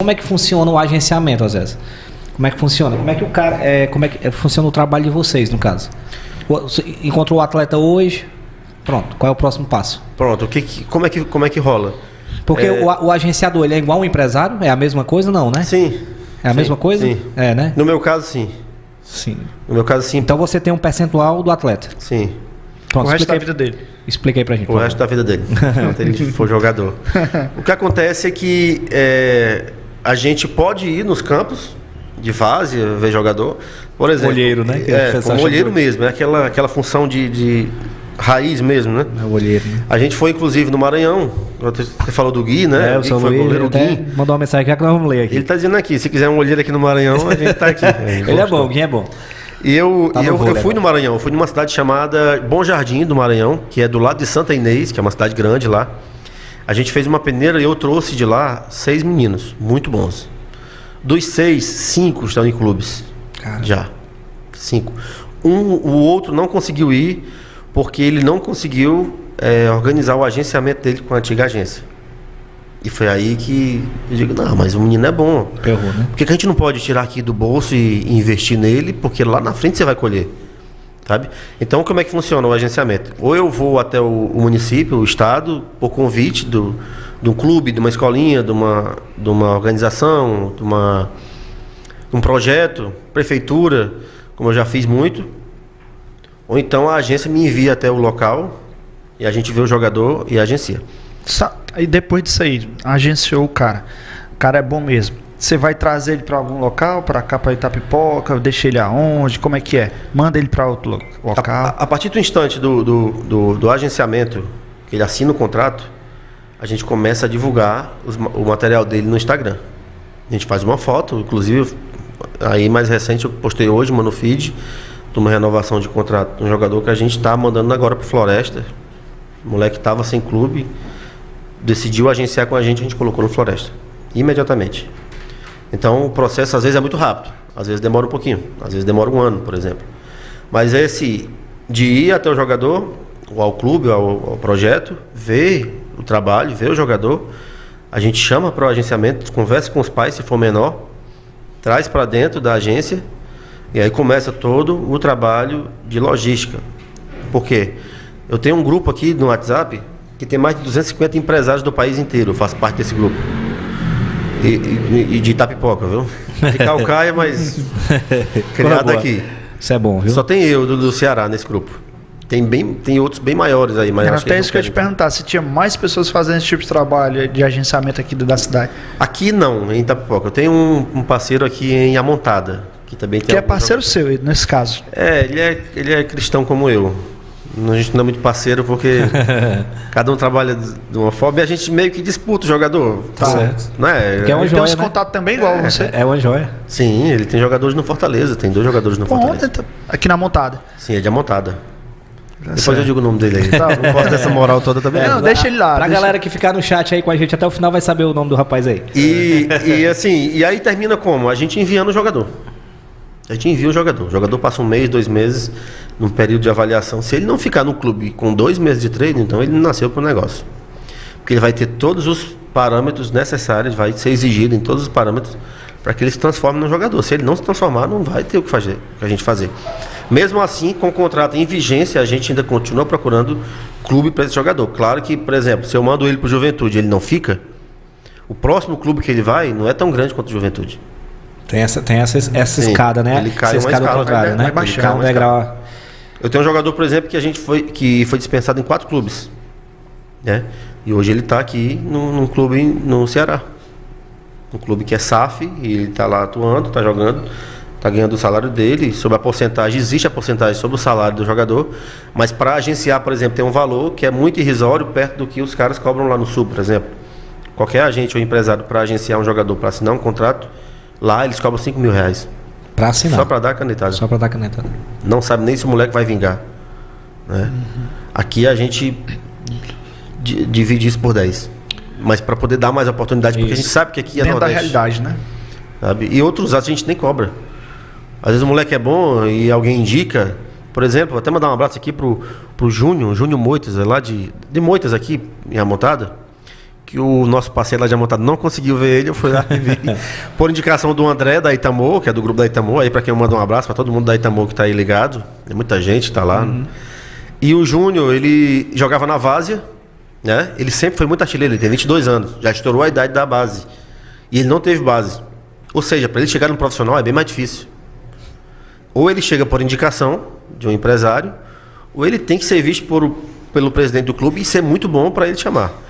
Como é que funciona o agenciamento, às vezes? Como é que funciona? Como é que o cara, como é que funciona o trabalho de vocês, no caso? Você encontrou o atleta hoje, pronto, qual é o próximo passo? Pronto, como é que rola? Porque o agenciador, ele é igual um empresário? É a mesma coisa, não, né? Sim. É a mesma coisa? Sim. É, né? No meu caso, sim. Sim. No meu caso, sim. Então você tem um percentual do atleta. Sim. Pronto, O resto da vida dele. Explica aí pra gente. O resto da vida dele. Enquanto ele for jogador. O que acontece é que a gente pode ir nos campos de várzea, ver jogador. Por exemplo. Olheiro, né? Como olheiro mesmo. É aquela função de raiz mesmo, né? É o olheiro, né? A gente foi, inclusive, no Maranhão. Você falou do Gui, né? O seu Luiz, ele até mandou uma mensagem que nós vamos ler aqui. Ele tá dizendo aqui, se quiser um olheiro aqui no Maranhão, a gente tá aqui. Ele é bom, o Gui é bom. E eu fui no Maranhão, eu fui numa cidade chamada Bom Jardim do Maranhão, que é do lado de Santa Inês, que é uma cidade grande lá. A gente fez uma peneira e eu trouxe de lá 6 meninos, muito bons. Dos 6, 5 estão em clubes. Cara. Já. 5. O outro não conseguiu ir porque ele não conseguiu organizar o agenciamento dele com a antiga agência. E foi aí que eu digo, não, mas o menino é bom. Errou, né? Por que a gente não pode tirar aqui do bolso e investir nele? Porque lá na frente você vai colher. Sabe? Então, como é que funciona o agenciamento? Ou eu vou até o município, o estado, por convite de um clube, de uma escolinha, de uma organização, de um projeto, prefeitura, como eu já fiz muito. Ou então a agência me envia até o local e a gente vê o jogador e agencia. Aí depois disso aí, agenciou o cara é bom mesmo. Você vai trazer ele para algum local, para cá, para Itapipoca, deixa ele aonde, como é que é? Manda ele para outro local? A partir do instante do agenciamento, que ele assina o contrato, a gente começa a divulgar o material dele no Instagram. A gente faz uma foto, inclusive, aí mais recente eu postei hoje, no feed, de uma renovação de contrato de um jogador que a gente está mandando agora para Floresta. O moleque estava sem clube, decidiu agenciar com a gente colocou no Floresta, imediatamente. Então o processo às vezes é muito rápido, às vezes demora um pouquinho, às vezes demora um ano, por exemplo. Mas esse de ir até o jogador, ou ao clube, ao projeto, ver o trabalho, ver o jogador, a gente chama para o agenciamento, conversa com os pais se for menor, traz para dentro da agência e aí começa todo o trabalho de logística. Por quê? Eu tenho um grupo aqui no WhatsApp que tem mais de 250 empresários do país inteiro, eu faço parte desse grupo. E de Itapipoca, viu? De Calcaia, mas criado aqui. Isso é bom, viu? Só tem eu do Ceará nesse grupo. Tem outros bem maiores aí. Mas Era acho até isso que eu ia te perguntar, se tinha mais pessoas fazendo esse tipo de trabalho de agenciamento aqui da cidade. Aqui não, em Itapipoca. Eu tenho um parceiro aqui em Amontada, que também tem. Que é parceiro seu, nesse caso. Ele é cristão como eu. A gente não é muito parceiro porque cada um trabalha de uma forma e a gente meio que disputa o jogador. Tá certo. Não é? Que é uma Ele joia, tem esse né? contato também igual você. É uma joia. Sim, ele tem jogadores no Fortaleza, tem 2 jogadores no Fortaleza. Aqui na montada. Sim, é de Amontada. Depois certo. eu digo o nome dele aí. Tá, não posso dessa moral toda também. Não, deixa ele lá. Pra galera que ficar no chat aí com a gente até o final vai saber o nome do rapaz aí. E aí termina como? A gente enviando o jogador. A gente envia o jogador. O jogador passa 1 mês, 2 meses num período de avaliação. Se ele não ficar no clube com 2 meses de treino, então ele não nasceu para o negócio. Porque ele vai ter todos os parâmetros necessários, vai ser exigido em todos os parâmetros para que ele se transforme no jogador. Se ele não se transformar, não vai ter o que a gente fazer. Mesmo assim, com o contrato em vigência, a gente ainda continua procurando clube para esse jogador. Claro que, por exemplo, se eu mando ele para o Juventude e ele não fica, o próximo clube que ele vai não é tão grande quanto o Juventude. Tem essa Sim, escada, né? ele cai essa uma escada ao escala, contrário, né? vai Ele cai um uma degrau. Eu tenho um jogador, por exemplo, que foi dispensado em 4 clubes. Né? E hoje ele está aqui num clube no Ceará. Um clube que é SAF, e ele está lá atuando, está jogando, está ganhando o salário dele. Sobre a porcentagem, existe a porcentagem sobre o salário do jogador, mas para agenciar, por exemplo, tem um valor que é muito irrisório perto do que os caras cobram lá no Sul, por exemplo. Qualquer agente ou empresário para agenciar um jogador, para assinar um contrato, lá eles cobram R$5.000. Pra assinar. Só para dar a canetada. Só pra dar canetada. Não sabe nem se o moleque vai vingar. Né? Aqui a gente divide isso por 10. Mas para poder dar mais oportunidade, porque a gente sabe que aqui é dentro da Nordeste. realidade, né? Sabe? E outros a gente nem cobra. Às vezes o moleque é bom e alguém indica. Por exemplo, vou até mandar um abraço aqui pro Júnior Moitas, é lá de Moitas aqui, em Amontada. que o nosso parceiro lá de Amontado não conseguiu ver ele, eu fui lá e vi. Por indicação do André da Itamor, que é do grupo da Itamor, aí para quem eu mando um abraço para todo mundo da Itamor que tá aí ligado, tem muita gente que tá lá. E o Júnior, ele jogava na Várzea, né? Ele sempre foi muito artilheiro, ele tem 22 anos, já estourou a idade da base. E ele não teve base. Ou seja, para ele chegar no profissional é bem mais difícil. Ou ele chega por indicação de um empresário, ou ele tem que ser visto pelo presidente do clube e ser muito bom para ele chamar.